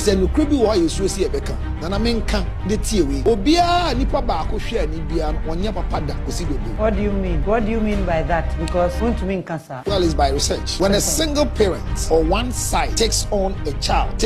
It's a nuclebi why you so see a beka. Nana menka the tiwi. Obia nipa ba ko share ni bia onya papa da ko si do. What do you mean? What do you mean by that? Because want mean cancer. Well, it's by research. When a single parent or one side takes on a child,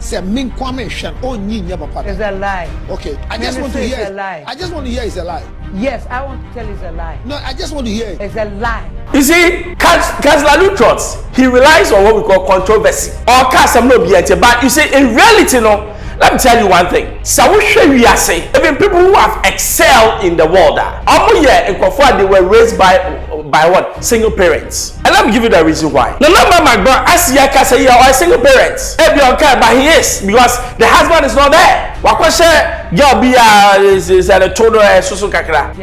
say min kwame shan onyi nya papa. It's a lie. Okay, I just want to hear it's a lie. I just want to hear it's a lie. Yes, I want to tell it's a lie. No, I just want to hear it. It's a lie. You see, Councillor Lutterodt, he relies on what we call controversy. Or Councillor no, but you see, in reality, no. Let me tell you one thing. So we are saying, even people who have excelled in the world, they were raised by what? Single parents. And let me give you the reason why. No, not Mcbrown, as you can say, or single parents. But he is, because the husband is not there. Wakwashe, girl be is a total susu kakra.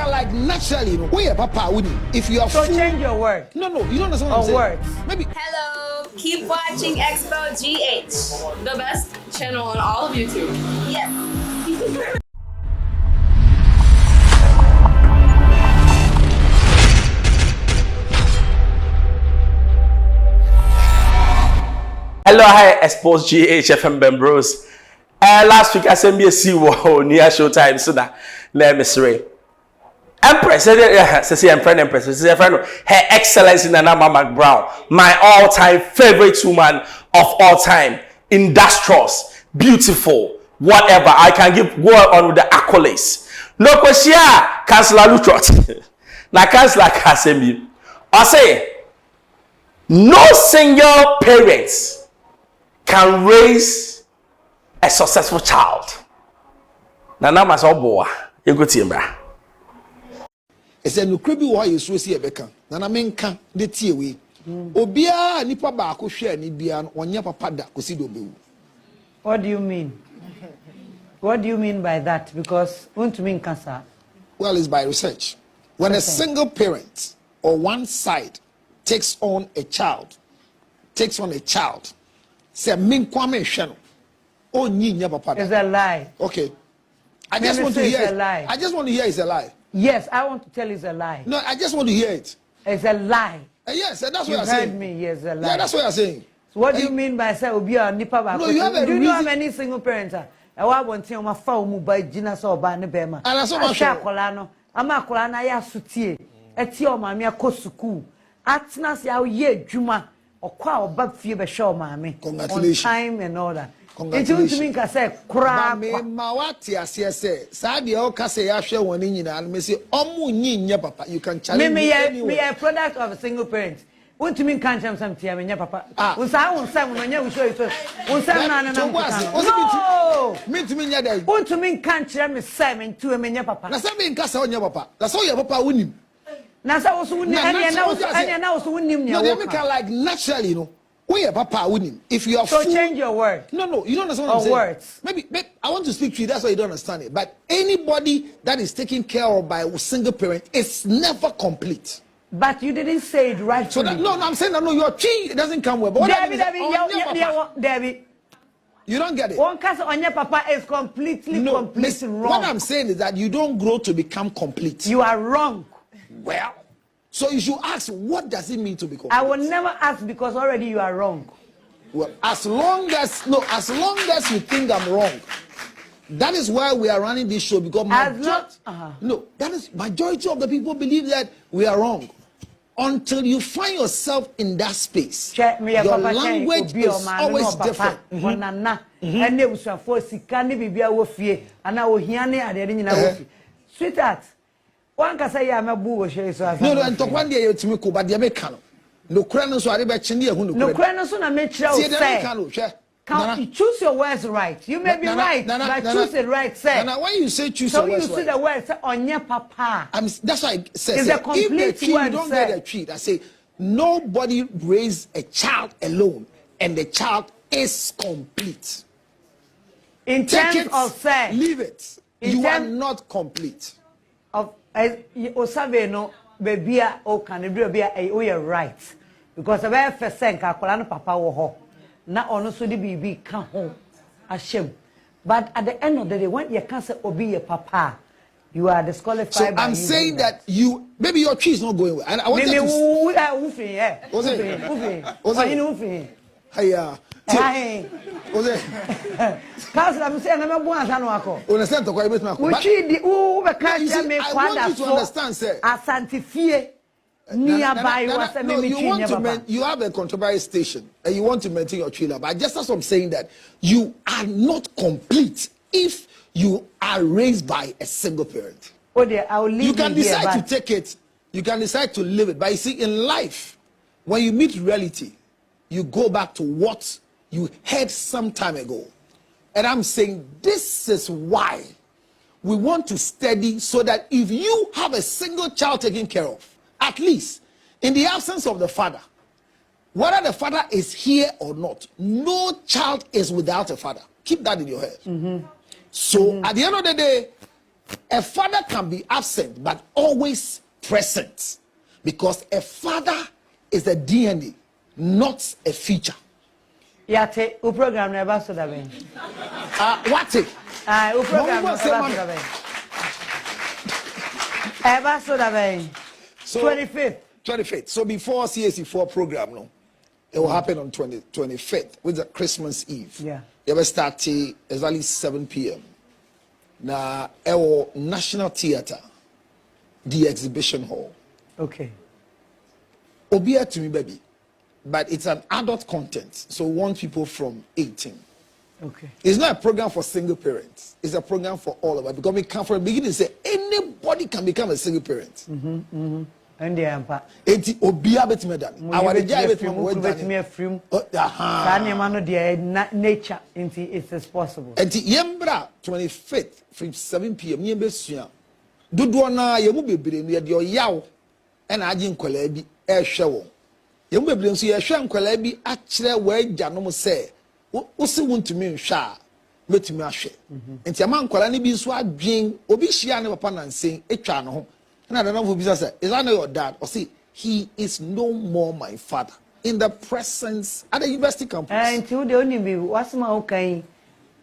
Like naturally, you know, where papa wouldn't. If you are so change your word. No, you don't understand what I'm saying. Words. Maybe. Hello, keep watching Xposed GH, the best channel on all of YouTube. Yes. Hello, hi, Xposed GH FM Bembros. Last week I sent me a CWO near Showtime, so that let me say. Empress, say Empress, Her Excellency Nana Mcbrown, my all-time favorite woman of all time, industrious, beautiful, whatever. I can go on with the accolades. No question, Councillor Lutterodt. Now, Councillor Kasemi, I say, no single parents can raise a successful child. Nana Masoboa, you go to it's a nuclebi why you so see a beka. Nana menka the tiwi. Obia nipa ba ko share ni bia onya papa da ko si do be. What do you mean? What do you mean by that? Because want mean cancer. Well, it's by research. When a single parent or one side takes on a child, say min kwame shano onyi nya papa da. It's a lie. Okay. I just want to hear it's a lie. I just want to hear it's a lie. Yes, I want to tell it's a lie. No, I just want to hear it. It's a lie. Yes, that's what you I'm saying. You heard me, yes, a lie. Yeah, that's what I'm saying. So what do you mean by say Obia nipa ba? No, you have a do you reason. know how many single parents are? I want to my phone mu by Gina so ba ne bema. And I saw my akola no. Ama akola na ya sutie. Eti o maame akọ school. Atna se ye dwuma. Okwa oba fie be show maame. Congratulations. On time and all that. Congratulations. It mean ka say kra. Me mawati ase sa de o ka say ya hwe woni nyina me say omu nyinya papa. You can challenge me anyway. Me a product of a single parent. Want to mean can't have some tia me papa. Unsa no nya so. Unsa na no. Me to me nya dai. Want to mean can't hear me say me to me nya papa. Na say me nka say onya papa. Na say your papa wonim. Na say wo so wonim anya na wo so wonim nya. No, they make like naturally, you know. Where papa winning? If you are so change your word. No, you don't understand what I'm saying. Words. Maybe I want to speak to you. That's why you don't understand it. But anybody that is taken care of by a single parent is never complete. But you didn't say it right. So that, no, I'm saying that no, your tree doesn't come well. But Debbie. You don't get it. One case on your papa is completely wrong. What I'm saying is that you don't grow to become complete. You are wrong. Well. So you should ask, what does it mean to be complete? I will never ask because already you are wrong. Well, as long as you think I'm wrong, that is why we are running this show, because that is majority of the people believe that we are wrong. Until you find yourself in that space, your language is always different. Sweetheart. One can say I'm a boo. No, and to one day you to me, but the American. No crano, so I bet Chindia who no crano soon I make sure you choose your words right. You may be right, but choose it right, say. Now, when you say choose your words right, so you see the words on your papa. That's why I say, if the tree, you don't get a treat. I say, nobody raised a child alone, and the child is complete. In terms of say, leave it. You are not complete. Osabe no baby o can be right because a very first sense akola no papa wo ho na ono so de bibi ka ho ahyem But at the end of the day, when you can't say obi your papa, you are disqualified. So I'm saying that you maybe your tree is not going well. And I want to Hey, Cause I'm saying I'm going to go. Understand? I want you to understand, sir. Asantifie nearby was a you have a controversial station and you want to maintain your trailer, but just as I'm saying that you are not complete if you are raised by a single parent. Oh dear, I'll leave you can decide here, to take it, you can decide to live it, but you see, in life, when you meet reality, you go back to what you heard some time ago. And I'm saying this is why we want to study, so that if you have a single child taken care of, at least in the absence of the father, whether the father is here or not, no child is without a father. Keep that in your head. So at the end of the day, a father can be absent but always present, because a father is a DNA, not a feature. Yate, u program never so that way. What it? U program never so that way. Ever so that way. So 25th. 25th. So before CAC4 program, no, it will happen on 25th, with the Christmas Eve. Yeah. It will start exactly 7 p.m. Now, our National Theatre, the exhibition hall. Okay. Obia to me, baby. But it's an adult content, so we want people from 18. Okay. It's not a program for single parents. It's a program for all of us, because we come from the beginning and say anybody can become a single parent. And the ampa. Eti obia betime dan. Our jai betime we dan. Nature it is possible. Enti yembra 25th from 7 p.m. yembe sua. Dodo na yemu bebre no ye de oyaw e na age nkwala bi e hwe wo. Yemu bebre nso ye hwe nkwala bi a kire wa agya no se wo se wontumi nhwe a metumi ahwe. Enti ama nkwala ne bi nso adwen obi hia ne papa nansen etwa no ho. And I don't know who is that. Is that not your dad? Or see, he is no more my father in the presence at the university campus. And to the only be what's my okay.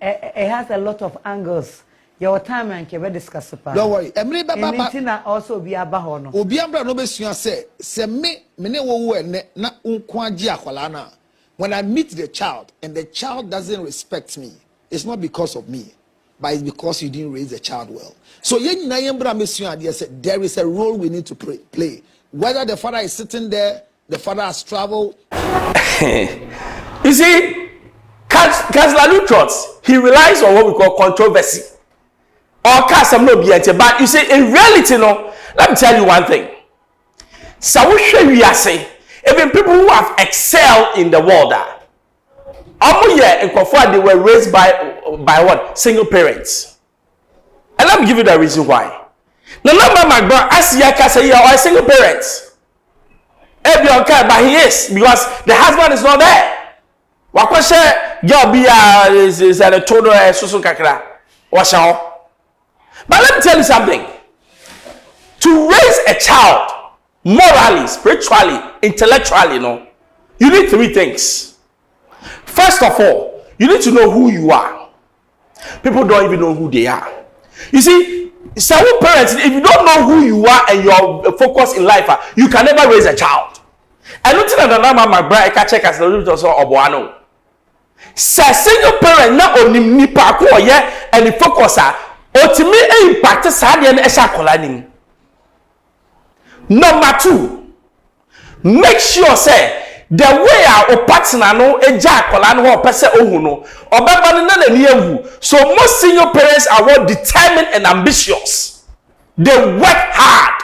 It has a lot of angles. Your time and can discuss about. Don't worry. Emily Baba also be a bahono. Obiambra no be say me wo na unkwaji akwala na. When I meet the child and the child doesn't respect me, it's not because of me, but it's because you didn't raise the child well. So there is a role we need to play. Whether the father is sitting there, the father has traveled. You see, Lutterodt, he relies on what we call controversy. Or but you see, in reality, no, let me tell you one thing. Even people who have excelled in the world, they were raised by what? Single parents. And let me give you the reason why. Now, Mcbrown, as you can say, you are a single parent. But he is, because the husband is not there. Is a total kakra. But let me tell you something. To raise a child morally, spiritually, intellectually, you need 3 things. First of all, you need to know who you are. People don't even know who they are. You see, some parents, if you don't know who you are and your focus in life, you can never raise a child. And looking at the number, Mcbrown, I can check as a little also oboano. Say single parent na onim nipa ko ye and the focus otimi impact sade na esha kola nim. Number 2, make sure say the way our partner no eja kola no ho pese ohu no obeba no na ni ewu. So most senior parents are well determined and ambitious. They work hard,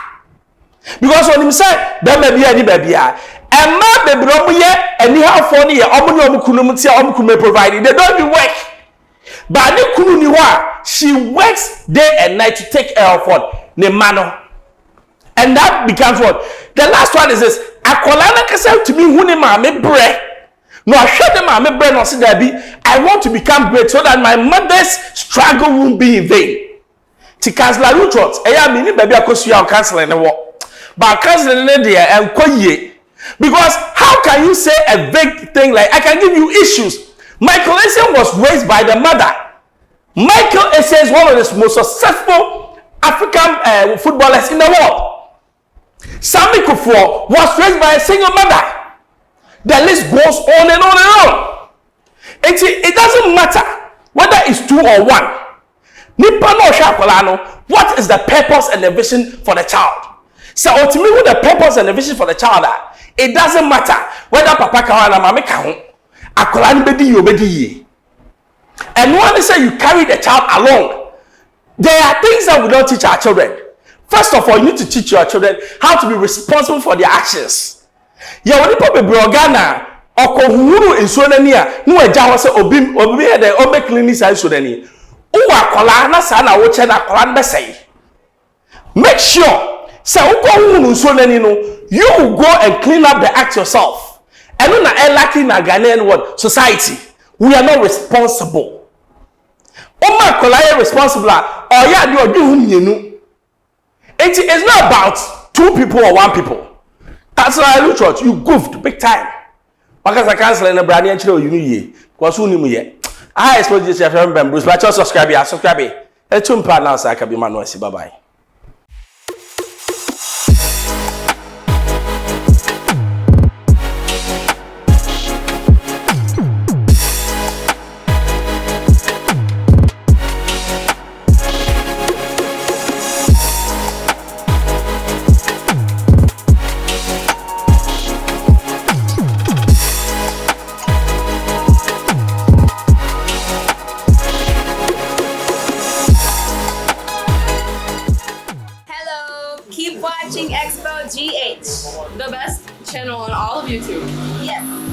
because when him say there may be any baby and ma baby omu ye anyhow for ni ye omu ni omu kunu mutia omu kunu provide. They don't even work, but ni kunu ni wa she works day and night to take care of what ne mano. And that becomes what? The last one is this. Akolana kasa to me huni maame bre. No, I showed them maame bre no say that I want to become great so that my mother's struggle won't be in vain. To cancel Lutterodt, I mean baby akosu ya canceling the war. But canceling the there and koye. Because how can you say a vague thing like I can give you issues? Michael Essien was raised by the mother. Michael Essien is one of the most successful African footballers in the world. Sammy Kufuor was raised by a single mother. The list goes on and on and on. It doesn't matter whether it's 2 or 1. What is the purpose and the vision for the child? So ultimately, with the purpose and the vision for the child, it doesn't matter whether Papa Kawana Mama Kahun, Akolan Bedi Yobedi. And when they say you carry the child along, there are things that we don't teach our children. First of all, you need to teach your children how to be responsible for their actions. Ya woni papa brogana okohuru nsonani a no agya ho se obi he de obe clean side nsonani uwa akola na sa na wo che na akola nbesai. Make sure say ukohuru nsonani no you go and clean up the act yourself. And na lucky na Ghanaian what society we are not responsible. Oma akola is responsible or ya do odu hu mienu. It is not about 2 people or 1 people. That's why Lutterodt, you goofed big time. Because I cancel in the brand and chill you ye. Because who knew me? I Xposed this FM Bruce, but just subscribe. A 2 part now, so I can be my noisy. Bye bye. Keep watching Xposed GH, the best channel on all of YouTube. Yes.